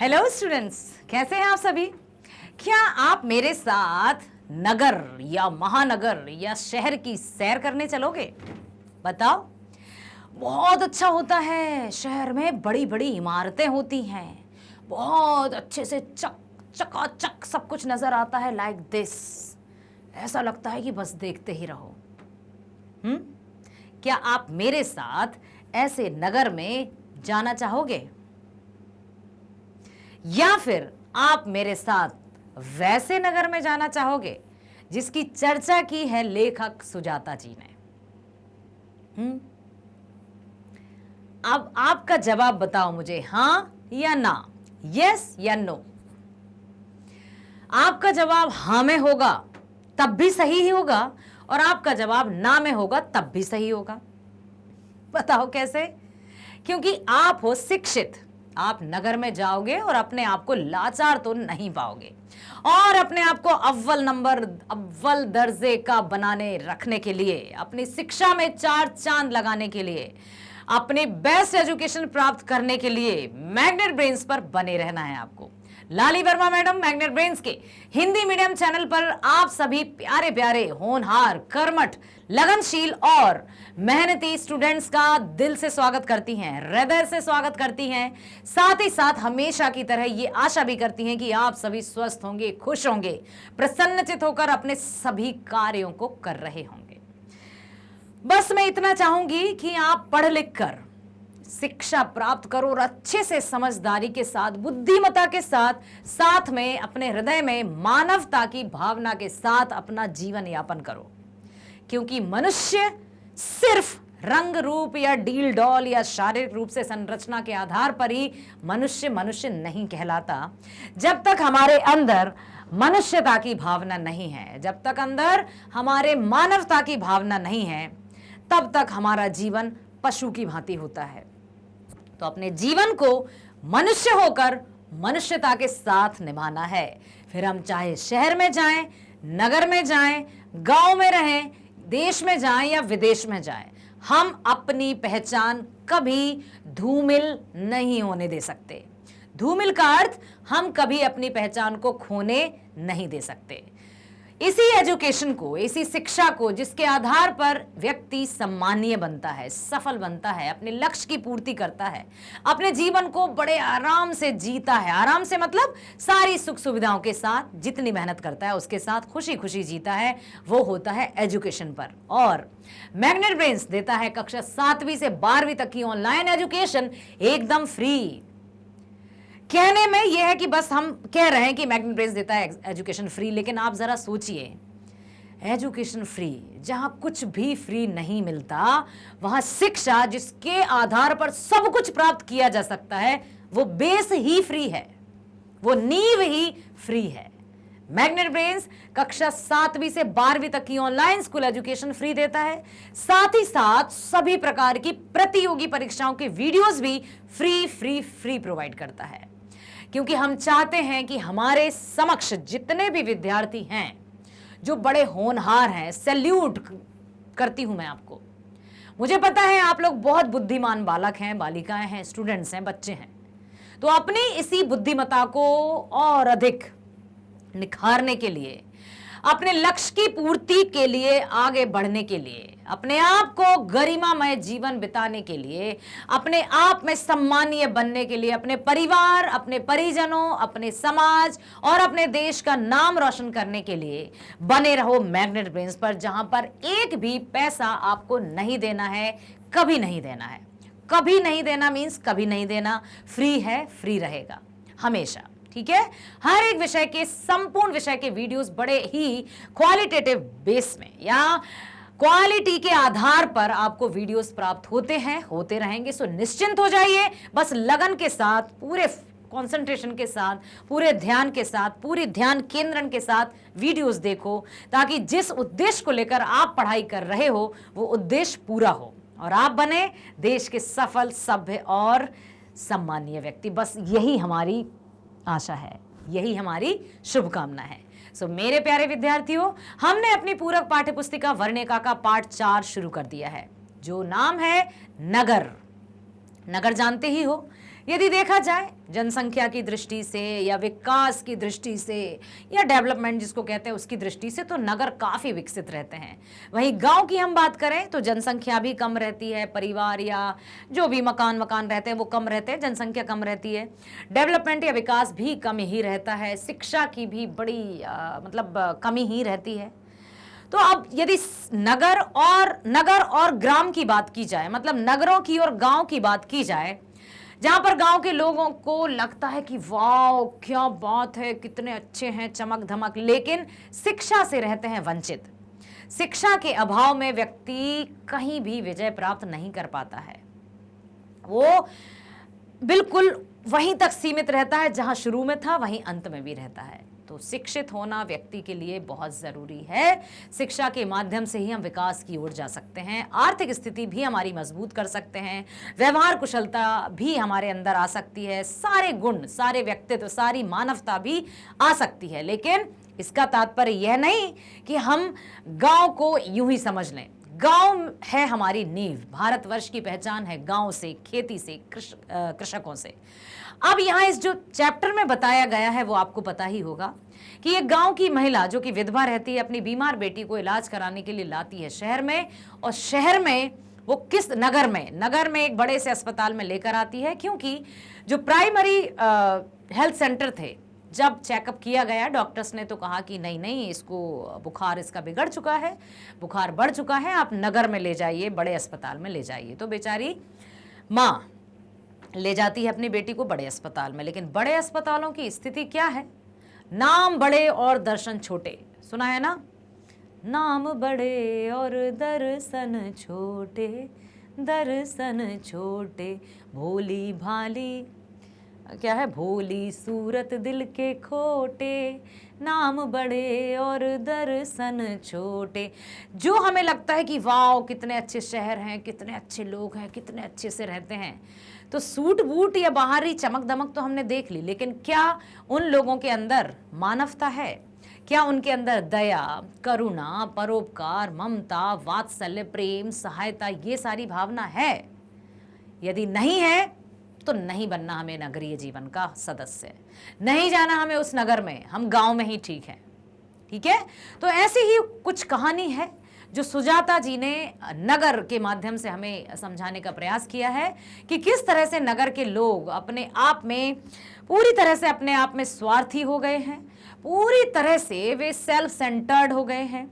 Hello students, कैसे हैं आप सभी। क्या आप मेरे साथ नगर या महानगर या शहर की सैर करने चलोगे? बताओ। बहुत अच्छा होता है। शहर में बड़ी बड़ी इमारतें होती हैं, बहुत अच्छे से चकाचक सब कुछ नजर आता है। लाइक दिस, ऐसा लगता है कि बस देखते ही रहो। क्या आप मेरे साथ ऐसे नगर में जाना चाहोगे, या फिर आप मेरे साथ वैसे नगर में जाना चाहोगे जिसकी चर्चा की है लेखक सुजाता जी ने? अब आपका जवाब बताओ मुझे, हां या ना, यस या नो। आपका जवाब हां में होगा तब भी सही ही होगा, और आपका जवाब ना में होगा तब भी सही होगा। बताओ कैसे? क्योंकि आप हो शिक्षित। आप नगर में जाओगे और अपने आप को लाचार तो नहीं पाओगे, और अपने आप को अव्वल दर्जे का बनाने रखने के लिए, अपनी शिक्षा में 4 चांद लगाने के लिए, अपने बेस्ट एजुकेशन प्राप्त करने के लिए मैग्नेट ब्रेन्स पर बने रहना है आपको। लाली वर्मा मैडम मैग्नेट ब्रेन्स के हिंदी मीडियम चैनल पर आप सभी प्यारे प्यारे होनहार, कर्मठ, लगनशील और मेहनती स्टूडेंट्स का दिल से स्वागत करती हैं, हृदय से स्वागत करती हैं। साथ ही साथ हमेशा की तरह ये आशा भी करती हैं कि आप सभी स्वस्थ होंगे, खुश होंगे, प्रसन्नचित होकर अपने सभी कार्यों को कर रहे होंगे। बस मैं इतना चाहूंगी कि आप पढ़ लिख कर शिक्षा प्राप्त करो और अच्छे से समझदारी के साथ, बुद्धिमत्ता के साथ, साथ में अपने हृदय में मानवता की भावना के साथ अपना जीवन यापन करो। क्योंकि मनुष्य सिर्फ रंग रूप या डील डॉल या शारीरिक रूप से संरचना के आधार पर ही मनुष्य मनुष्य नहीं कहलाता। जब तक हमारे अंदर मनुष्यता की भावना नहीं है, जब तक अंदर हमारे मानवता की भावना नहीं है, तब तक हमारा जीवन पशु की भांति होता है। तो अपने जीवन को मनुष्य होकर मनुष्यता के साथ निभाना है। फिर हम चाहे शहर में जाएं, नगर में जाएं, गांव में रहें, देश में जाएं या विदेश में जाएं, हम अपनी पहचान कभी धूमिल नहीं होने दे सकते। धूमिल का अर्थ हम कभी अपनी पहचान को खोने नहीं दे सकते। इसी एजुकेशन को, इसी शिक्षा को, जिसके आधार पर व्यक्ति सम्मानीय बनता है, सफल बनता है, अपने लक्ष्य की पूर्ति करता है, अपने जीवन को बड़े आराम से जीता है। आराम से मतलब सारी सुख सुविधाओं के साथ, जितनी मेहनत करता है उसके साथ खुशी खुशी जीता है, वो होता है एजुकेशन पर। और मैग्नेट ब्रेन्स देता है कक्षा 7वीं से 12वीं तक की ऑनलाइन एजुकेशन एकदम फ्री। कहने में यह है कि बस हम कह रहे हैं कि मैग्नेट ब्रेन्स देता है एजुकेशन फ्री, लेकिन आप जरा सोचिए, एजुकेशन फ्री, जहां कुछ भी फ्री नहीं मिलता, वहां शिक्षा जिसके आधार पर सब कुछ प्राप्त किया जा सकता है, वो बेस ही फ्री है, वो नींव ही फ्री है। मैग्नेट ब्रेन्स कक्षा 7वीं से 12वीं तक की ऑनलाइन स्कूल एजुकेशन फ्री देता है। साथ ही साथ सभी प्रकार की प्रतियोगी परीक्षाओं के वीडियोस भी फ्री प्रोवाइड करता है। क्योंकि हम चाहते हैं कि हमारे समक्ष जितने भी विद्यार्थी हैं जो बड़े होनहार हैं, सैल्यूट करती हूं मैं आपको। मुझे पता है आप लोग बहुत बुद्धिमान बालक हैं, बालिकाएं हैं, स्टूडेंट्स हैं, बच्चे हैं। तो अपनी इसी बुद्धिमत्ता को और अधिक निखारने के लिए, अपने लक्ष्य की पूर्ति के लिए, आगे बढ़ने के लिए, अपने आप को गरिमामय जीवन बिताने के लिए, अपने आप में सम्मानीय बनने के लिए, अपने परिवार, अपने परिजनों, अपने समाज और अपने देश का नाम रोशन करने के लिए बने रहो मैग्नेट ब्रेन्स पर, जहां पर एक भी पैसा आपको नहीं देना है, कभी नहीं देना है। कभी नहीं देना मीन्स कभी नहीं देना। फ्री है, फ्री रहेगा हमेशा। ठीक है। हर एक विषय के, संपूर्ण विषय के वीडियोस बड़े ही क्वालिटेटिव बेस में या क्वालिटी के आधार पर आपको वीडियोस प्राप्त होते हैं, होते रहेंगे। सो निश्चिंत हो जाइए, बस लगन के साथ, पूरे कंसंट्रेशन के साथ, पूरे ध्यान के साथ, पूरी ध्यान केंद्रण के साथ वीडियोस देखो, ताकि जिस उद्देश्य को लेकर आप पढ़ाई कर रहे हो वो उद्देश्य पूरा हो और आप बने देश के सफल, सभ्य और सम्मानीय व्यक्ति। बस यही हमारी आशा है, यही हमारी शुभकामना है। सो मेरे प्यारे विद्यार्थियों, हमने अपनी पूरक पाठ्यपुस्तिका वर्णिका का पाठ 4 शुरू कर दिया है, जो नाम है नगर। नगर जानते ही हो यदि देखा जाए जनसंख्या की दृष्टि से या विकास की दृष्टि से या डेवलपमेंट जिसको कहते हैं उसकी दृष्टि से तो नगर काफी विकसित रहते हैं। वहीं गांव की हम बात करें तो जनसंख्या भी कम रहती है, परिवार या जो भी मकान रहते हैं वो कम रहते हैं, जनसंख्या कम रहती है, डेवलपमेंट या विकास भी कम ही रहता है, शिक्षा की भी बड़ी कमी ही रहती है। तो अब यदि नगर और ग्राम की बात की जाए, मतलब नगरों की और गांव की बात की जाए, जहां पर गांव के लोगों को लगता है कि वाह क्या बात है, कितने अच्छे हैं, चमक धमक, लेकिन शिक्षा से रहते हैं वंचित। शिक्षा के अभाव में व्यक्ति कहीं भी विजय प्राप्त नहीं कर पाता है, वो बिल्कुल वहीं तक सीमित रहता है जहां शुरू में था वहीं अंत में भी रहता है। तो शिक्षित होना व्यक्ति के लिए बहुत जरूरी है। शिक्षा के माध्यम से ही हम विकास की ओर जा सकते हैं, आर्थिक स्थिति भी हमारी मजबूत कर सकते हैं, व्यवहार कुशलता भी हमारे अंदर आ सकती है, सारे गुण, सारे व्यक्तित्व, सारी मानवता भी आ सकती है। लेकिन इसका तात्पर्य यह नहीं कि हम गांव को यूं ही समझ लें। गांव है हमारी नींव, भारतवर्ष की पहचान है गांव से, खेती से, कृषकों से। अब यहाँ इस जो चैप्टर में बताया गया है वो आपको पता ही होगा कि एक गांव की महिला जो कि विधवा रहती है, अपनी बीमार बेटी को इलाज कराने के लिए लाती है शहर में, और शहर में वो किस नगर में एक बड़े से अस्पताल में लेकर आती है, क्योंकि जो प्राइमरी हेल्थ सेंटर थे, जब चेकअप किया गया डॉक्टर्स ने तो कहा कि नहीं इसको बुखार इसका बिगड़ चुका है, बुखार बढ़ चुका है, आप नगर में ले जाइए, बड़े अस्पताल में ले जाइए। तो बेचारी माँ ले जाती है अपनी बेटी को बड़े अस्पताल में। लेकिन बड़े अस्पतालों की स्थिति क्या है? नाम बड़े और दर्शन छोटे, सुना है ना? नाम बड़े और दर्शन छोटे, दर्शन छोटे, भोली भाली, क्या है, भोली सूरत दिल के खोटे, नाम बड़े और दर्शन छोटे। जो हमें लगता है कि वाह कितने अच्छे शहर हैं, कितने अच्छे लोग हैं, कितने अच्छे से रहते हैं, तो सूट बूट या बाहरी चमक दमक तो हमने देख ली, लेकिन क्या उन लोगों के अंदर मानवता है? क्या उनके अंदर दया, करुणा, परोपकार, ममता, वात्सल्य, प्रेम, सहायता, ये सारी भावना है? यदि नहीं है तो नहीं बनना हमें नगरीय जीवन का सदस्य, नहीं जाना हमें उस नगर में, हम गांव में ही ठीक है। ठीक है, तो ऐसी ही कुछ कहानी है जो सुजाता जी ने नगर के माध्यम से हमें समझाने का प्रयास किया है कि किस तरह से नगर के लोग अपने आप में पूरी तरह से अपने आप में स्वार्थी हो गए हैं, पूरी तरह से वे सेल्फ सेंटर्ड हो गए हैं।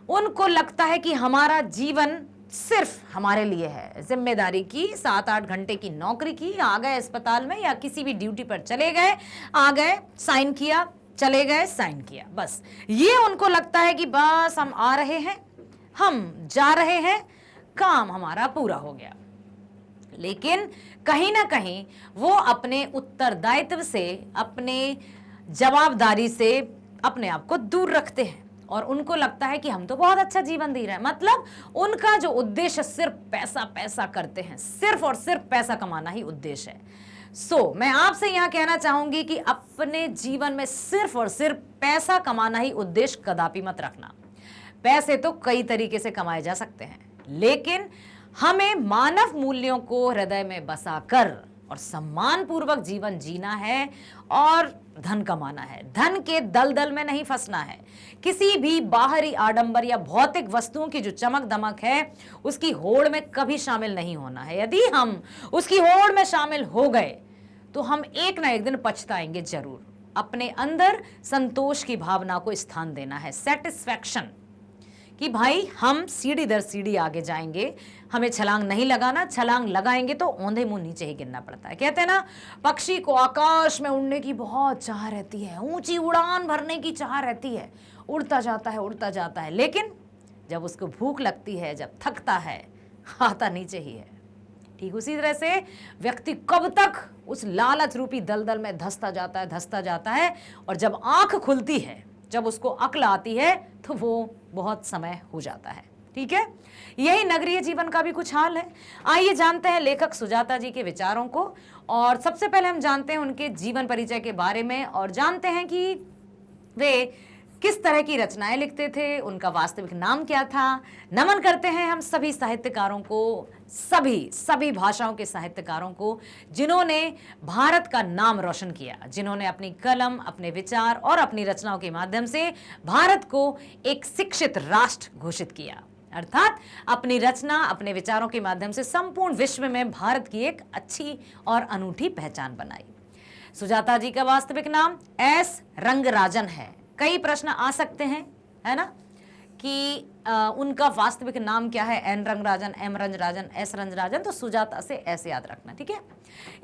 उनको लगता है कि हमारा जीवन सिर्फ हमारे लिए है, जिम्मेदारी की, 7-8 घंटे की नौकरी की, आ गए अस्पताल में या किसी भी ड्यूटी पर चले गए, आ गए, साइन किया, चले गए, साइन किया, बस ये उनको लगता है कि बस हम आ रहे हैं, हम जा रहे हैं, काम हमारा पूरा हो गया। लेकिन कहीं ना कहीं वो अपने उत्तरदायित्व से, अपने जवाबदारी से अपने आप को दूर रखते हैं और उनको लगता है कि हम तो बहुत अच्छा जीवन जी रहे हैं। मतलब उनका जो उद्देश्य सिर्फ पैसा पैसा करते हैं, सिर्फ और सिर्फ पैसा कमाना ही उद्देश्य है। मैं आपसे यहां कहना चाहूंगी कि अपने जीवन में सिर्फ और सिर्फ पैसा कमाना ही उद्देश्य कदापि मत रखना। पैसे तो कई तरीके से कमाए जा सकते हैं, लेकिन हमें मानव मूल्यों को हृदय में बसाकर और सम्मान पूर्वक जीवन जीना है और धन कमाना है। धन के दलदल में नहीं फंसना है, किसी भी बाहरी आडंबर या भौतिक वस्तुओं की जो चमक दमक है उसकी होड़ में कभी शामिल नहीं होना है। यदि हम उसकी होड़ में शामिल हो गए तो हम एक ना एक दिन पछताएंगे जरूर। अपने अंदर संतोष की भावना को स्थान देना है, सेटिस्फैक्शन, कि भाई हम सीढ़ी दर सीढ़ी आगे जाएंगे, हमें छलांग नहीं लगाना, छलांग लगाएंगे तो औंधे मुंह नीचे ही गिरना पड़ता है। कहते हैं ना, पक्षी को आकाश में उड़ने की बहुत चाह रहती है, ऊंची उड़ान भरने की चाह रहती है, उड़ता जाता है, लेकिन जब उसको भूख लगती है, जब थकता है, आता नीचे ही है। ठीक उसी तरह से व्यक्ति कब तक उस लालच रूपी दलदल में धंसता जाता है और जब आंख खुलती है, जब उसको अक्ल आती है तो वो बहुत समय हो जाता है। ठीक है, यही नगरीय जीवन का भी कुछ हाल है। आइए जानते हैं लेखक सुजाता जी के विचारों को, और सबसे पहले हम जानते हैं उनके जीवन परिचय के बारे में और जानते हैं कि वे किस तरह की रचनाएं लिखते थे, उनका वास्तविक नाम क्या था। नमन करते हैं हम सभी साहित्यकारों को सभी सभी भाषाओं के साहित्यकारों को, जिन्होंने भारत का नाम रोशन किया, जिन्होंने अपनी कलम, अपने विचार और अपनी रचनाओं के माध्यम से भारत को एक शिक्षित राष्ट्र घोषित किया, अर्थात अपनी रचना, अपने विचारों के माध्यम से संपूर्ण विश्व में भारत की एक अच्छी और अनूठी पहचान बनाई। सुजाता जी का वास्तविक नाम एस रंगराजन है। कई प्रश्न आ सकते हैं, है ना, कि उनका वास्तविक नाम क्या है, N Rangarajan, M Rangarajan, S Rangarajan, तो सुजाता से ऐसे याद रखना, ठीक है।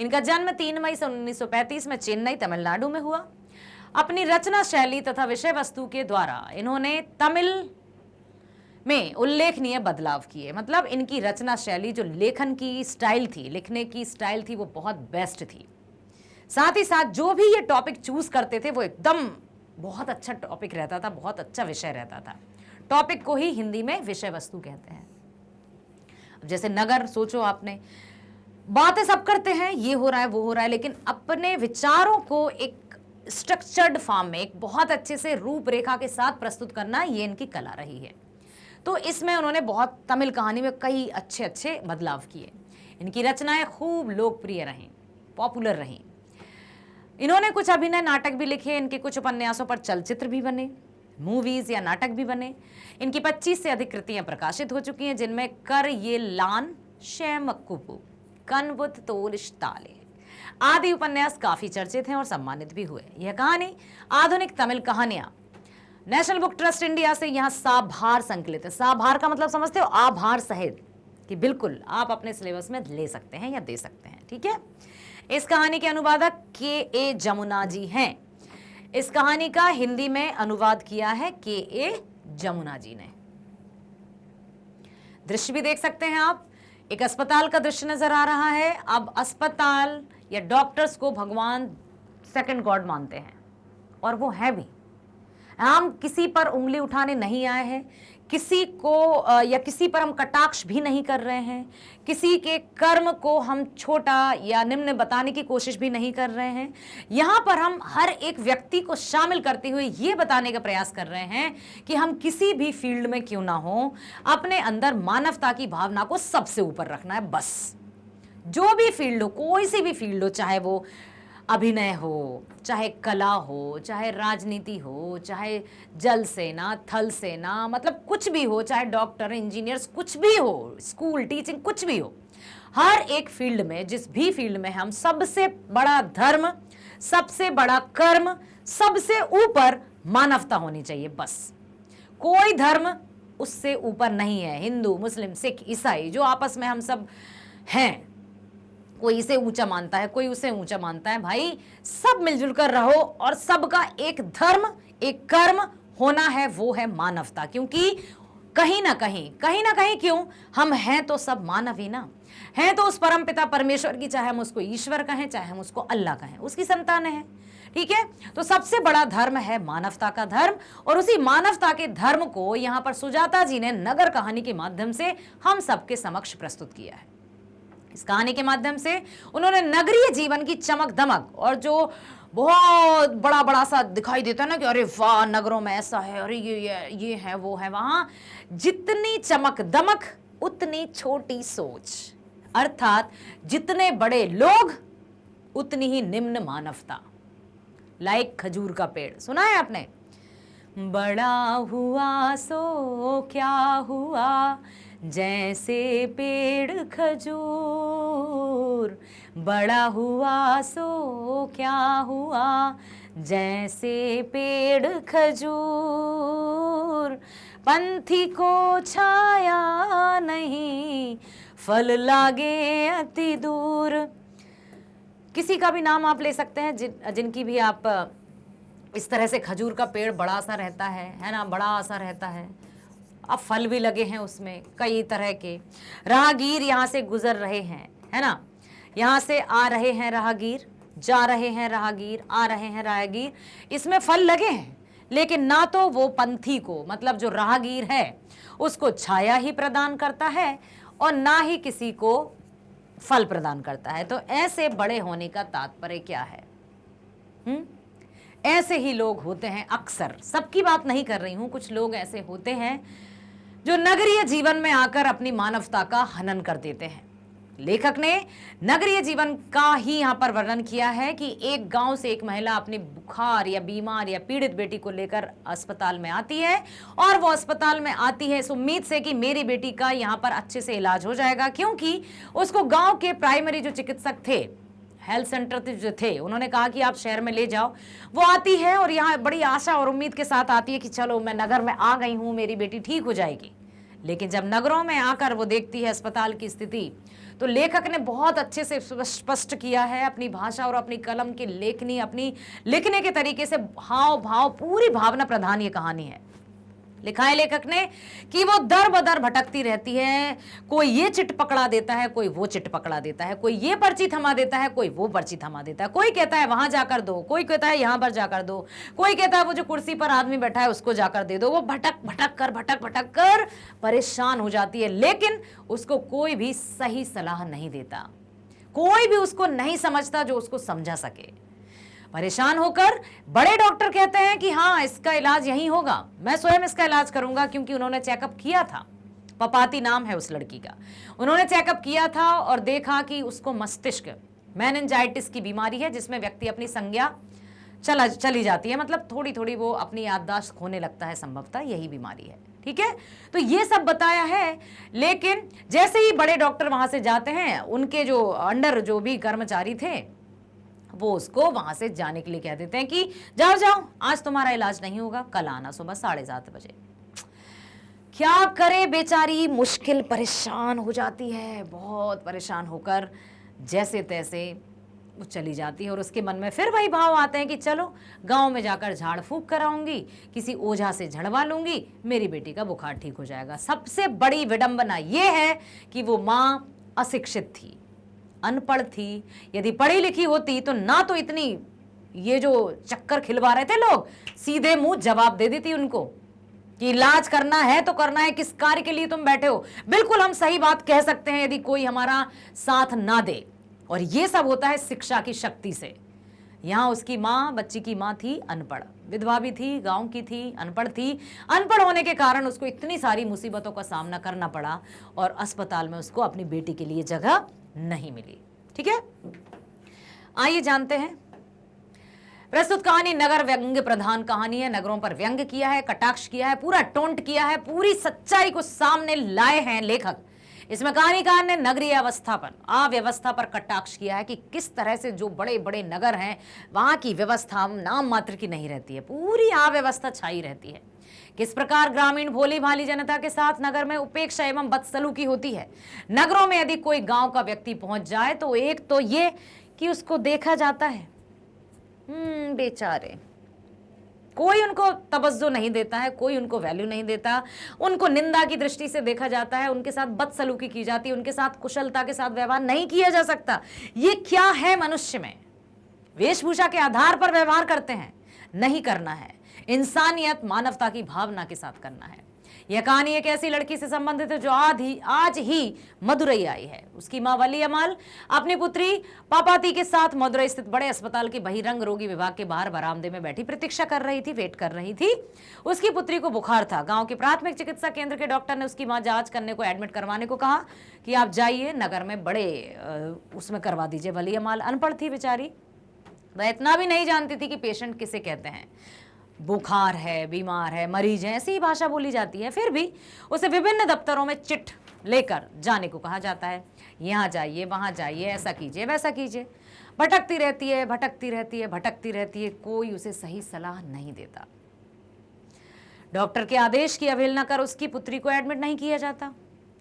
इनका जन्म 3 मई 1935 में चेन्नई, तमिलनाडु में हुआ। अपनी रचना शैली तथा विषय वस्तु के द्वारा इन्होंने तमिल में उल्लेखनीय बदलाव किए। मतलब इनकी रचना शैली, जो लेखन की स्टाइल थी, लिखने की स्टाइल थी, वो बहुत बेस्ट थी। साथ ही साथ जो भी ये टॉपिक चूज करते थे वो एकदम बहुत अच्छा टॉपिक रहता था, बहुत अच्छा विषय रहता था। टॉपिक को ही हिंदी में विषय वस्तु कहते हैं। जैसे नगर, सोचो आपने, बातें सब करते हैं, ये हो रहा है, वो हो रहा है, लेकिन अपने विचारों को एक स्ट्रक्चर्ड फॉर्म में, एक बहुत अच्छे से रूपरेखा के साथ प्रस्तुत करना, ये इनकी कला रही है। तो इसमें उन्होंने बहुत, तमिल कहानी में कई अच्छे अच्छे बदलाव किए। इनकी रचनाएं खूब लोकप्रिय रहीं, पॉपुलर रहीं। इन्होंने कुछ अभिनय नाटक भी लिखे, इनके कुछ उपन्यासों पर चलचित्र भी बने, मूवीज या नाटक भी बने। इनकी 25 से अधिक कृतियां प्रकाशित हो चुकी हैं, जिनमें कर ये लान, शैमकुपु, कनवुत तोलिश्ताले आदि उपन्यास काफी चर्चित हैं और सम्मानित भी हुए। यह कहानी आधुनिक तमिल कहानियां नेशनल बुक ट्रस्ट इंडिया से यहाँ साभार संकलित है। साभार का मतलब समझते हो, आभार सहित, कि बिल्कुल आप अपने सिलेबस में ले सकते हैं या दे सकते हैं, ठीक है। इस कहानी के अनुवादक के जमुना जी हैं। इस कहानी का हिंदी में अनुवाद किया है के जमुना जी ने। दृश्य भी देख सकते हैं आप, एक अस्पताल का दृश्य नजर आ रहा है। अब अस्पताल या डॉक्टर्स को भगवान सेकंड गॉड मानते हैं, और वो है भी। हम किसी पर उंगली उठाने नहीं आए हैं, किसी को या किसी पर हम कटाक्ष भी नहीं कर रहे हैं, किसी के कर्म को हम छोटा या निम्न बताने की कोशिश भी नहीं कर रहे हैं। यहाँ पर हम हर एक व्यक्ति को शामिल करते हुए ये बताने का प्रयास कर रहे हैं कि हम किसी भी फील्ड में क्यों ना हो, अपने अंदर मानवता की भावना को सबसे ऊपर रखना है। बस जो भी फील्ड हो, कोई सी भी फील्ड हो, चाहे वो अभिनय हो, चाहे कला हो, चाहे राजनीति हो, चाहे जल सेना, थल सेना, मतलब कुछ भी हो, चाहे डॉक्टर, इंजीनियर्स, कुछ भी हो, स्कूल टीचिंग, कुछ भी हो, हर एक फील्ड में, जिस भी फील्ड में हम, सबसे बड़ा धर्म, सबसे बड़ा कर्म, सबसे ऊपर मानवता होनी चाहिए। बस कोई धर्म उससे ऊपर नहीं है। हिंदू, मुस्लिम, सिख, ईसाई, जो आपस में हम सब हैं, कोई इसे ऊंचा मानता है, कोई उसे ऊंचा मानता है, भाई सब मिलजुल कर रहो, और सबका एक धर्म, एक कर्म होना है, वो है मानवता। क्योंकि कहीं ना कहीं क्यों, हम हैं तो सब मानव ही ना, हैं तो उस परम पिता परमेश्वर की, चाहे हम उसको ईश्वर कहें, चाहे हम उसको अल्लाह कहें, उसकी संतान है, ठीक है। तो सबसे बड़ा धर्म है मानवता का धर्म, और उसी मानवता के धर्म को यहाँ पर सुजाता जी ने नगर कहानी के माध्यम से हम सबके समक्ष प्रस्तुत किया है। इस कहानी के माध्यम से उन्होंने नगरीय जीवन की चमक दमक, और जो बहुत बड़ा बड़ा सा दिखाई देता है ना कि अरे वाह नगरों में ऐसा है, अरे ये है, वो है, वहां जितनी चमक दमक उतनी छोटी सोच, अर्थात जितने बड़े लोग उतनी ही निम्न मानवता। लाइक खजूर का पेड़, सुना है आपने, बड़ा हुआ सो क्या हुआ, जैसे पेड़ खजूर, बड़ा हुआ सो क्या हुआ, जैसे पेड़ खजूर, पंथी को छाया नहीं, फल लागे अति दूर। किसी का भी नाम आप ले सकते हैं, जिनकी भी आप, इस तरह से खजूर का पेड़ बड़ा सा रहता है ना, बड़ा सा रहता है, अब फल भी लगे हैं उसमें कई तरह के। राहगीर यहाँ से गुजर रहे हैं, है ना, यहाँ से आ रहे हैं राहगीर, जा रहे हैं राहगीर, आ रहे हैं राहगीर, इसमें फल लगे हैं, लेकिन ना तो वो पंथी को, मतलब जो राहगीर है, उसको छाया ही प्रदान करता है, और ना ही किसी को फल प्रदान करता है। तो ऐसे बड़े होने का तात्पर्य क्या है? ऐसे ही लोग होते हैं अक्सर, सबकी बात नहीं कर रही हूं, कुछ लोग ऐसे होते हैं जो नगरीय जीवन में आकर अपनी मानवता का हनन कर देते हैं। लेखक ने नगरीय जीवन का ही यहां पर वर्णन किया है कि एक गांव से एक महिला अपनी बुखार या बीमार या पीड़ित बेटी को लेकर अस्पताल में आती है और वो अस्पताल में आती है इस उम्मीद से कि मेरी बेटी का यहां पर अच्छे से इलाज हो जाएगा, क्योंकि उसको गांव के प्राइमरी जो चिकित्सक थे, हेल्थ सेंटर जो थे, उन्होंने कहा कि आप शहर में ले जाओ। वो आती है और यहाँ बड़ी आशा और उम्मीद के साथ आती है कि चलो मैं नगर में आ गई हूँ, मेरी बेटी ठीक हो जाएगी। लेकिन जब नगरों में आकर वो देखती है अस्पताल की स्थिति, तो लेखक ने बहुत अच्छे से स्पष्ट किया है अपनी भाषा और अपनी कलम की लेखनी, अपनी लिखने के तरीके से हाव भाव, पूरी भावना प्रधान ये कहानी है। लिखा है लेखक ने कि वो दर बदर भटकती रहती है, कोई ये चिट पकड़ा देता है, कोई वो चिट पकड़ा देता है, कोई ये पर्ची थमा देता है, कोई वो पर्ची थमा देता है, कोई कहता है वहां जाकर दो, कोई कहता है यहां पर जाकर दो, कोई कहता है वो जो कुर्सी पर आदमी बैठा है उसको जाकर दे दो। वो भटक भटक कर परेशान हो जाती है, लेकिन उसको कोई भी सही सलाह नहीं देता, कोई भी उसको नहीं समझता जो उसको समझा सके। परेशान होकर बड़े डॉक्टर कहते हैं कि हाँ, इसका इलाज यहीं होगा, मैं स्वयं इसका इलाज करूंगा, क्योंकि उन्होंने चेकअप किया था। पपाती नाम है उस लड़की का। उन्होंने चेकअप किया था और देखा कि उसको मस्तिष्क मेनिंजाइटिस की बीमारी है, जिसमें व्यक्ति अपनी संज्ञा चली जाती है, मतलब थोड़ी थोड़ी वो अपनी याददाश्त खोने लगता है, संभवतः यही बीमारी है। ठीक है, तो ये सब बताया है। लेकिन जैसे ही बड़े डॉक्टर वहां से जाते हैं, उनके जो अंडर जो भी कर्मचारी थे वो उसको वहां से जाने के लिए कह देते हैं कि जाओ जाओ, आज तुम्हारा इलाज नहीं होगा, कल आना सुबह 7:30 बजे। क्या करे बेचारी, मुश्किल, परेशान हो जाती है, बहुत परेशान होकर जैसे तैसे वो चली जाती है। और उसके मन में फिर वही भाव आते हैं कि चलो गांव में जाकर झाड़ फूक कराऊंगी, किसी ओझा से झड़वा लूंगी, मेरी बेटी का बुखार ठीक हो जाएगा। सबसे बड़ी विडंबना यह है कि वो मां अशिक्षित थी, अनपढ़ थी। यदि पढ़ी लिखी होती तो ना तो इतनी ये जो चक्कर खिलवा रहे थे लोग, सीधे मुंह जवाब दे देती उनको कि इलाज करना है तो करना है, किस कार्य के लिए तुम बैठे हो। बिल्कुल हम सही बात कह सकते हैं यदि कोई हमारा साथ ना दे, और ये सब होता है शिक्षा की शक्ति से। यहां उसकी माँ, बच्ची की माँ थी अनपढ़, विधवा भी थी, गांव की थी, अनपढ़ थी। अनपढ़ होने के कारण उसको इतनी सारी मुसीबतों का सामना करना पड़ा और अस्पताल में उसको अपनी बेटी के लिए जगह नहीं मिली। ठीक है, आइए जानते हैं। प्रस्तुत कहानी नगर व्यंग्य प्रधान कहानी है। नगरों पर व्यंग्य किया है, कटाक्ष किया है, पूरा टोंट किया है, पूरी सच्चाई को सामने लाए हैं लेखक। इसमें कहानीकार ने नगरीय अव्यवस्था पर कटाक्ष किया है कि किस तरह से जो बड़े बड़े नगर हैं वहां की व्यवस्था नाम मात्र की नहीं रहती है, पूरी अव्यवस्था छाई रहती है। किस प्रकार ग्रामीण भोली भाली जनता के साथ नगर में उपेक्षा एवं बदसलूकी होती है। नगरों में यदि कोई गांव का व्यक्ति पहुंच जाए तो एक तो ये कि उसको देखा जाता है, बेचारे, कोई उनको तवज्जो नहीं देता है, कोई उनको वैल्यू नहीं देता, उनको निंदा की दृष्टि से देखा जाता है, उनके साथ बदसलूकी की जाती है, उनके साथ कुशलता के साथ व्यवहार नहीं किया जा सकता। ये क्या है मनुष्य में, वेशभूषा के आधार पर व्यवहार करते हैं, नहीं करना है। इंसानियत, मानवता की भावना के साथ करना है। यह कहानी एक ऐसी लड़की से संबंधित है जो आज ही मदुरई आई है। उसकी मां वली अमाल अपनी पुत्री पापाती के साथ मदुरई स्थित बड़े अस्पताल के बहिरंग रोगी विभाग के बाहर बरामदे में बैठी प्रतीक्षा कर रही थी, वेट कर रही थी। उसकी पुत्री को बुखार था। गांव के प्राथमिक चिकित्सा केंद्र के डॉक्टर ने उसकी मां जांच करने को एडमिट करवाने को कहा कि आप जाइए नगर में बड़े उसमें करवा दीजिए। वली अमाल अनपढ़ थी बेचारी, वह इतना भी नहीं जानती थी कि पेशेंट किसे कहते हैं। बुखार है, बीमार है, मरीज है, ऐसी ही भाषा बोली जाती है। फिर भी उसे विभिन्न दफ्तरों में चिट लेकर जाने को कहा जाता है, यहाँ जाइए, वहाँ जाइए, ऐसा कीजिए, वैसा कीजिए। भटकती रहती है, भटकती रहती है, भटकती रहती है, कोई उसे सही सलाह नहीं देता। डॉक्टर के आदेश की अवहेलना कर उसकी पुत्री को एडमिट नहीं किया जाता।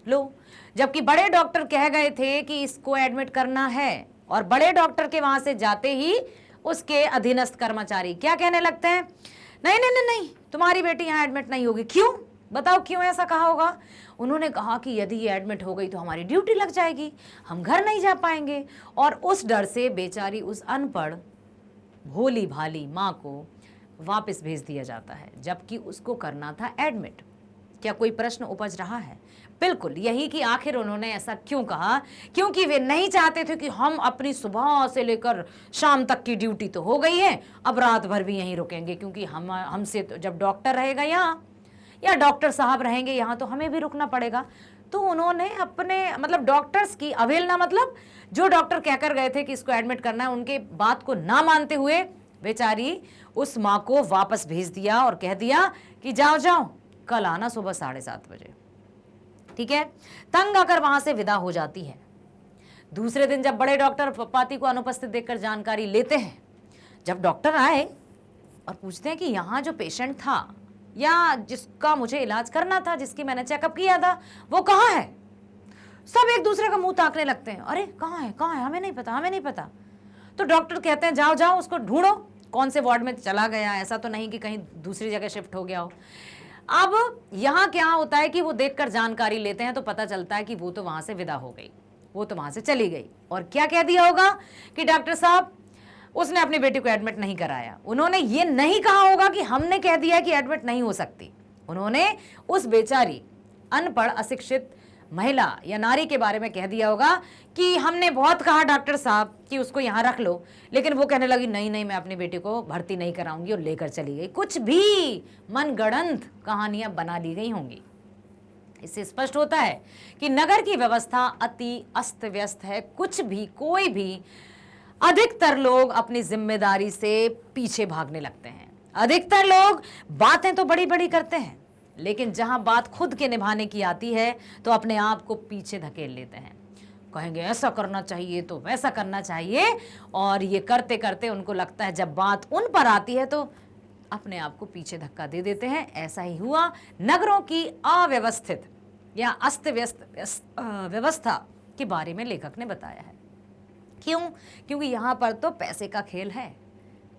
लो, जबकि बड़े डॉक्टर कह गए थे कि इसको एडमिट करना है, और बड़े डॉक्टर के वहां से जाते ही उसके अधीनस्थ कर्मचारी क्या कहने लगते हैं, नहीं नहीं नहीं नहीं, तुम्हारी बेटी यहाँ एडमिट नहीं होगी। क्यों, बताओ क्यों ऐसा कहा होगा? उन्होंने कहा कि यदि ये एडमिट हो गई तो हमारी ड्यूटी लग जाएगी, हम घर नहीं जा पाएंगे। और उस डर से बेचारी उस अनपढ़ भोली भाली माँ को वापस भेज दिया जाता है, जबकि उसको करना था एडमिट। क्या कोई प्रश्न उपज रहा है? बिल्कुल यही कि आखिर उन्होंने ऐसा क्यों कहा, क्योंकि वे नहीं चाहते थे कि हम अपनी सुबह से लेकर शाम तक की ड्यूटी तो हो गई है, अब रात भर भी यहीं रुकेंगे, क्योंकि हमसे तो जब डॉक्टर रहेगा यहाँ, या डॉक्टर साहब रहेंगे यहाँ तो हमें भी रुकना पड़ेगा। तो उन्होंने अपने मतलब डॉक्टर्स की अवहेलना, मतलब जो डॉक्टर कहकर गए थे कि इसको एडमिट करना है, उनके बात को ना मानते हुए बेचारी उस माँ को वापस भेज दिया और कह दिया कि जाओ जाओ, कल आना सुबह 7:30 बजे। ठीक है, तंग आकर वहां से विदा हो जाती है। दूसरे दिन जब बड़े डॉक्टर पपाती को अनुपस्थित देखकर जानकारी लेते हैं, जब डॉक्टर आए और पूछते हैं कि यहाँ जो पेशेंट था या जिसका मुझे इलाज करना था, जिसकी मैंने चेकअप किया था, वो कहाँ है? सब एक दूसरे का मुंह ताकने लगते हैं, अरे कहाँ है कहाँ है, हमें नहीं पता, हमें नहीं पता। तो डॉक्टर कहते हैं जाओ जाओ उसको ढूंढो, कौन से वार्ड में चला गया, ऐसा तो नहीं कि कहीं दूसरी जगह शिफ्ट हो गया हो। अब यहाँ क्या होता है कि वो देखकर जानकारी लेते हैं तो पता चलता है कि वो तो वहां से विदा हो गई, वो तो वहां से चली गई। और क्या कह दिया होगा कि डॉक्टर साहब उसने अपनी बेटी को एडमिट नहीं कराया। उन्होंने ये नहीं कहा होगा कि हमने कह दिया कि एडमिट नहीं हो सकती। उन्होंने उस बेचारी अनपढ़ अशिक्षित महिला या नारी के बारे में कह दिया होगा कि हमने बहुत कहा डॉक्टर साहब कि उसको यहाँ रख लो, लेकिन वो कहने लगी नहीं नहीं मैं अपनी बेटी को भर्ती नहीं कराऊंगी, और लेकर चली गई। कुछ भी मनगढ़ंत कहानियां बना ली गई होंगी। इससे स्पष्ट होता है कि नगर की व्यवस्था अति अस्त व्यस्त है। कुछ भी, कोई भी, अधिकतर लोग अपनी जिम्मेदारी से पीछे भागने लगते हैं। अधिकतर लोग बातें तो बड़ी बड़ी करते हैं, लेकिन जहां बात खुद के निभाने की आती है तो अपने आप को पीछे धकेल लेते हैं। कहेंगे ऐसा करना चाहिए तो वैसा करना चाहिए, और ये करते करते उनको लगता है जब बात उन पर आती है तो अपने आप को पीछे धक्का दे देते हैं। ऐसा ही हुआ नगरों की अव्यवस्थित या अस्त व्यस्त व्यवस्था के बारे में लेखक ने बताया है। क्यों? क्योंकि यहाँ पर तो पैसे का खेल है।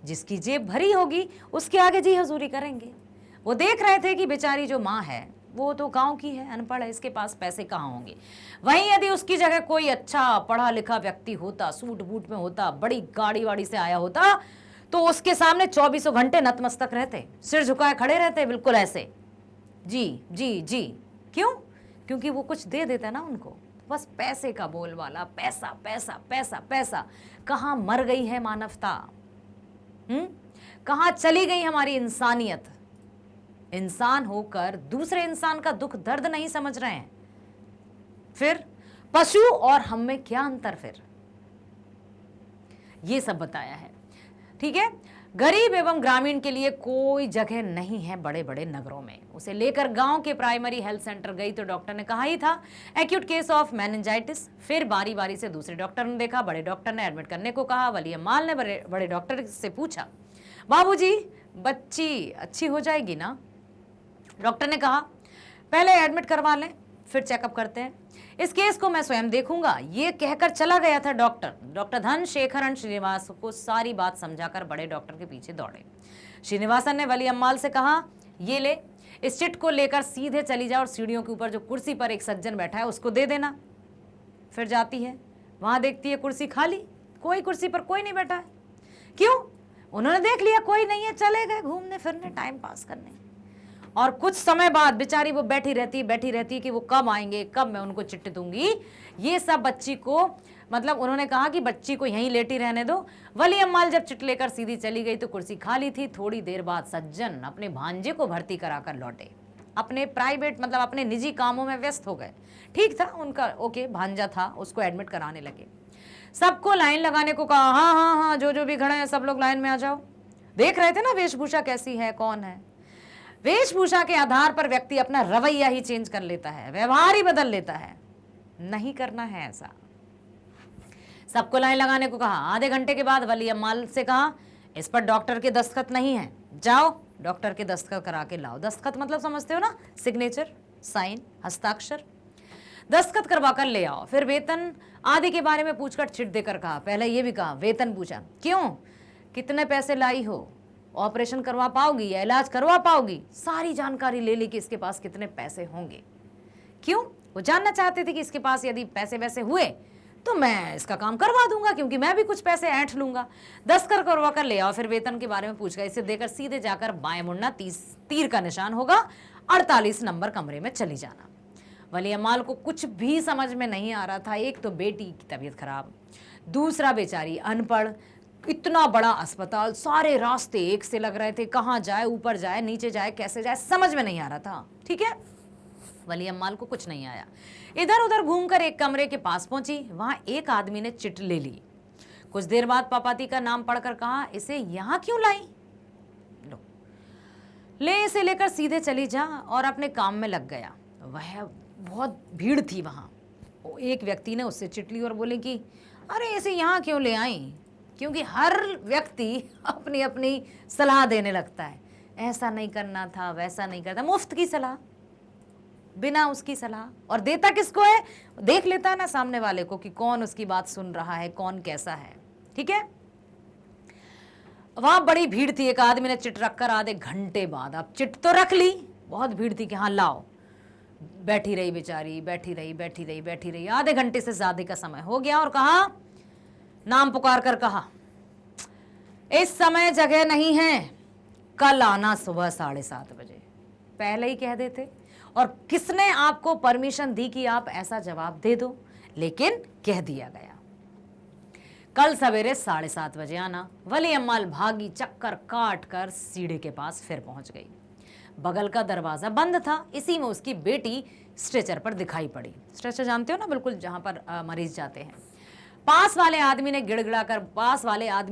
जिसकी जेब भरी होगी उसके आगे जी हजूरी करेंगे। वो देख रहे थे कि बेचारी जो माँ है वो तो गांव की है, अनपढ़ है, इसके पास पैसे कहाँ होंगे। वहीं यदि उसकी जगह कोई अच्छा पढ़ा लिखा व्यक्ति होता, सूट बूट में होता, बड़ी गाड़ी वाड़ी से आया होता, तो उसके सामने 24 घंटे नतमस्तक रहते, सिर झुकाए खड़े रहते, बिल्कुल ऐसे जी जी जी। क्यों? क्योंकि वो कुछ दे देता ना उनको। बस पैसे का बोलबाला, पैसा पैसा पैसा पैसा। कहाँ मर गई है मानवता? कहाँ चली गई हमारी इंसानियत? इंसान होकर दूसरे इंसान का दुख दर्द नहीं समझ रहे हैं। फिर पशु और हम में क्या अंतर? फिर ये सब बताया है। ठीक है, गरीब एवं ग्रामीण के लिए कोई जगह नहीं है बड़े बड़े नगरों में। उसे लेकर गांव के प्राइमरी हेल्थ सेंटर गई तो डॉक्टर ने कहा ही था एक्यूट केस ऑफ मेनिंजाइटिस। फिर बारी बारी से दूसरे डॉक्टर ने देखा, बड़े डॉक्टर ने एडमिट करने को कहा। वली अम्माल ने बड़े डॉक्टर से पूछा, बाबूजी बच्ची अच्छी हो जाएगी ना? डॉक्टर ने कहा पहले एडमिट करवा लें, फिर चेकअप करते हैं, इस केस को मैं स्वयं देखूंगा। ये कहकर चला गया था डॉक्टर धनशेखरन श्रीनिवास को सारी बात समझाकर बड़े डॉक्टर के पीछे दौड़े। श्रीनिवासन ने वली अम्माल से कहा, ये ले, इस चिट को लेकर सीधे चली जा और सीढ़ियों के ऊपर जो कुर्सी पर एक सज्जन बैठा है उसको दे देना। फिर जाती है, वहां देखती है कुर्सी खाली, कोई कुर्सी पर कोई नहीं बैठा है। क्यों? उन्होंने देख लिया कोई नहीं है, चले गए घूमने फिरने, टाइम पास करने। और कुछ समय बाद बेचारी वो बैठी रहती कि वो कब आएंगे, कब मैं उनको चिट्ठ दूंगी। ये सब बच्ची को, मतलब उन्होंने कहा कि बच्ची को यहीं लेटी रहने दो। वली अम्माल जब चिट्ठ लेकर सीधी चली गई तो कुर्सी खाली थी। थोड़ी देर बाद सज्जन अपने भांजे को भर्ती कराकर लौटे। अपने प्राइवेट मतलब अपने निजी कामों में व्यस्त हो गए। ठीक था उनका, ओके, भांजा था, उसको एडमिट कराने लगे। सबको लाइन लगाने को कहा, हाँ हाँ हाँ, जो भी खड़े हैं सब लोग लाइन में आ जाओ। देख रहे थे ना वेशभूषा कैसी है, कौन है। वेशभूषा के आधार पर व्यक्ति अपना रवैया ही चेंज कर लेता है, व्यवहार ही बदल लेता है। नहीं करना है ऐसा। सबको लाइन लगाने को कहा। आधे घंटे के बाद वली अम्माल से कहा, इस पर डॉक्टर के दस्तखत नहीं है, जाओ डॉक्टर के दस्तखत करा के लाओ। दस्तखत मतलब समझते हो ना, सिग्नेचर, साइन, हस्ताक्षर। दस्तखत करवा कर ले आओ। फिर वेतन आदि के बारे में पूछकर चिट देकर कहा। पहले ये भी कहा, वेतन पूछा, क्यों, कितने पैसे लाई हो, ऑपरेशन करवा पाओगी या इलाज करवा पाओगी। सारी जानकारी ले ली कि इसके पास कितने पैसे होंगे। क्यों? वो जानना चाहते थे कि इसके पास यदि पैसे वैसे हुए तो मैं इसका काम करवा दूंगा, क्योंकि मैं भी कुछ पैसे ऐंठ लूंगा। दस्तखत करवा कर ले आओ। फिर वेतन के बारे में पूछ गए। इसे देकर सीधे जाकर बाएं मुड़ना, तीर का निशान होगा, 48 नंबर कमरे में चली जाना। वली अम्माल को कुछ भी समझ में नहीं आ रहा था। एक तो बेटी की तबीयत खराब, दूसरा बेचारी अनपढ़, इतना बड़ा अस्पताल, सारे रास्ते एक से लग रहे थे, कहाँ जाए, ऊपर जाए, नीचे जाए, कैसे जाए, समझ में नहीं आ रहा था। ठीक है, वली अम्माल को कुछ नहीं आया। इधर उधर घूमकर एक कमरे के पास पहुंची। वहां एक आदमी ने चिट ले ली। कुछ देर बाद पापाती का नाम पढ़कर कहा, इसे यहां क्यों लाई? लो, ले इसे लेकर सीधे चली जा, और अपने काम में लग गया। वह बहुत भीड़ थी वहां। एक व्यक्ति ने उससे चिट ली और बोले कि अरे इसे यहाँ क्यों ले आई? क्योंकि हर व्यक्ति अपनी अपनी सलाह देने लगता है, ऐसा नहीं करना था, वैसा नहीं करता, मुफ्त की सलाह, बिना उसकी सलाह। और देता किसको है? देख लेता है ना सामने वाले को कि कौन उसकी बात सुन रहा है, कौन कैसा है। ठीक है, वहां बड़ी भीड़ थी। एक आदमी ने चिट रखकर आधे घंटे बाद, अब चिट तो रख ली, बहुत भीड़ थी कि हाँ लाओ, बैठी रही बेचारी, बैठी रही बैठी रही बैठी रही, आधे घंटे से ज्यादा का समय हो गया। और कहा, नाम पुकार कर कहा, इस समय जगह नहीं है, कल आना सुबह 7:30 बजे। पहले ही कह देते। और किसने आपको परमिशन दी कि आप ऐसा जवाब दे दो? लेकिन कह दिया गया, कल सवेरे 7:30 बजे आना। वली अम्माल भागी, चक्कर काट कर सीढ़ी के पास फिर पहुंच गई। बगल का दरवाजा बंद था। इसी में उसकी बेटी स्ट्रेचर पर दिखाई पड़ी। स्ट्रेचर जानते हो ना, बिल्कुल जहां पर मरीज जाते हैं। पास वाले आदमी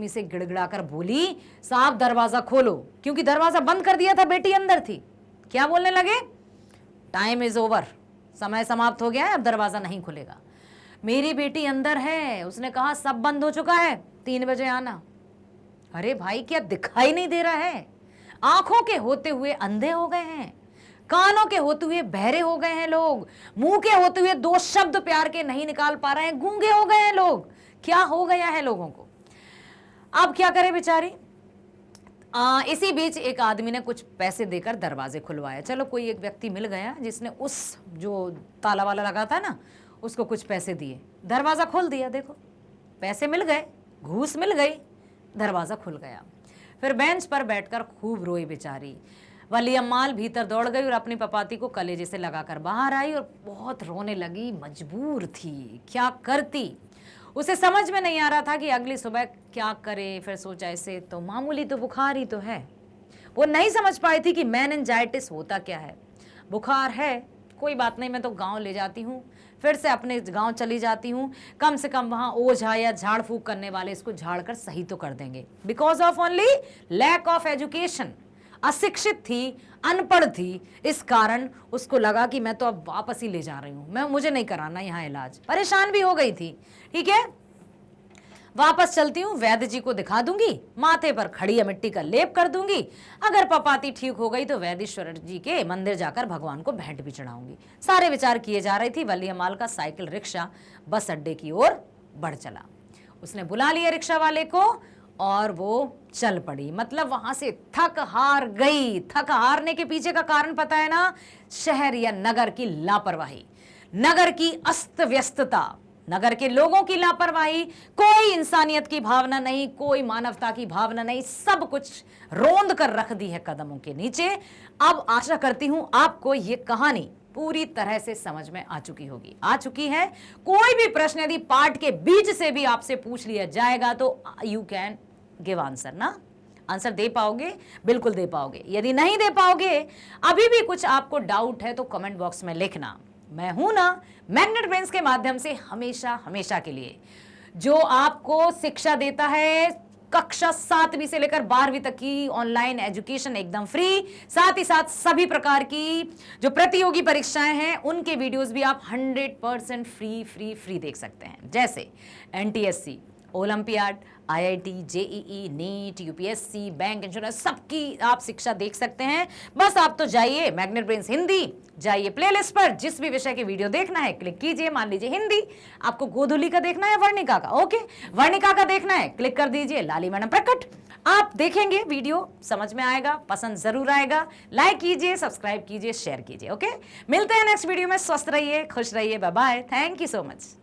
से गिड़गिड़ाकर बोली, साहब दरवाजा खोलो, क्योंकि दरवाजा बंद कर दिया था, बेटी अंदर थी। क्या बोलने लगे? टाइम इज ओवर, समय समाप्त हो गया है, अब दरवाजा नहीं खुलेगा। मेरी बेटी अंदर है, उसने कहा सब बंद हो चुका है, 3 बजे आना। अरे भाई, क्या दिखाई नहीं दे रहा है? आंखों के होते हुए अंधे हो गए हैं, कानों के होते हुए बहरे हो गए हैं लोग, मुंह के होते हुए 2 शब्द प्यार के नहीं निकाल पा रहे हैं, गूंगे हो गए हैं लोग। क्या हो गया है लोगों को? अब क्या करे बेचारी? इसी बीच एक आदमी ने कुछ पैसे देकर दरवाजे खुलवाए। चलो, कोई एक व्यक्ति मिल गया जिसने उस जो ताला वाला लगा था ना, उसको कुछ पैसे दिए, दरवाजा खोल दिया। देखो, पैसे मिल गए, घूस मिल गई, दरवाजा खुल गया। फिर बेंच पर बैठकर खूब रोई बेचारी। वली अम्माल भीतर दौड़ गई और अपनी पपाती को कलेजे से लगाकर बाहर आई और बहुत रोने लगी। मजबूर थी, क्या करती? उसे समझ में नहीं आ रहा था कि अगली सुबह क्या करे। फिर सोचा, इसे तो मामूली तो बुखार ही तो है। वो नहीं समझ पाई थी कि मेनिंजाइटिस होता क्या है। बुखार है, कोई बात नहीं, मैं तो गांव ले जाती हूँ, फिर से अपने गांव चली जाती हूँ, कम से कम वहां ओझा या झाड़ फूक करने वाले इसको झाड़ कर सही तो कर देंगे। Because of only lack of education, अशिक्षित थी, अनपढ़ थी, इस कारण उसको लगा कि मैं तो अब वापस ही ले जा रही हूं, मुझे नहीं कराना यहाँ इलाज। परेशान भी हो गई थी। ठीक है, वापस चलती हूँ, वैद्य जी को दिखा दूंगी, माथे पर खड़ी मिट्टी का लेप कर दूंगी, अगर पपाती ठीक हो गई तो वैद्येश्वर जी के मंदिर जाकर भगवान को भेंट भी चढ़ाऊंगी। सारे विचार किए जा रही थी। वली अम्माल का साइकिल रिक्शा बस अड्डे की ओर बढ़ चला। उसने बुला लिया रिक्शा वाले को और वो चल पड़ी। मतलब वहां से थक हार गई। थक हारने के पीछे का कारण पता है ना? शहर या नगर की लापरवाही, नगर की अस्त व्यस्तता, नगर के लोगों की लापरवाही। कोई इंसानियत की भावना नहीं, कोई मानवता की भावना नहीं, सब कुछ रोंद कर रख दी है कदमों के नीचे। अब आशा करती हूं आपको ये कहानी पूरी तरह से समझ में आ चुकी होगी, आ चुकी है। कोई भी प्रश्न यदि पाठ के बीच से भी आपसे पूछ लिया जाएगा तो यू कैन गिव आंसर ना। आंसर दे पाओगे? बिल्कुल दे पाओगे। यदि नहीं दे पाओगे, अभी भी कुछ आपको डाउट है, तो कमेंट बॉक्स में लिखना। मैं हूं ना मैग्नेट ब्रेन्स के माध्यम से हमेशा हमेशा के लिए, जो आपको शिक्षा देता है कक्षा 7वीं से लेकर 12वीं तक की ऑनलाइन एजुकेशन एकदम फ्री। साथ ही साथ सभी प्रकार की जो प्रतियोगी परीक्षाएं हैं उनके वीडियोस भी आप 100% फ्री देख सकते हैं। जैसे NTSC, olympiad, IIT, JEE, NEET, UPSC, bank, insurance, सबकी आप शिक्षा देख सकते हैं। बस आप तो जाइए मैग्नेट ब्रेन्स हिंदी, जाइए प्लेलिस्ट पर, जिस भी विषय के वीडियो देखना है क्लिक कीजिए। मान लीजिए हिंदी, आपको गोधुली का देखना है, वर्णिका का, ओके, वर्णिका का देखना है, क्लिक कर दीजिए लाली मैडम प्रकट। आप देखेंगे वीडियो, समझ में आएगा, पसंद जरूर आएगा। लाइक कीजिए, सब्सक्राइब कीजिए, शेयर कीजिए। ओके, मिलते हैं नेक्स्ट वीडियो में। स्वस्थ रहिए, खुश रहिए, bye bye, thank you so much.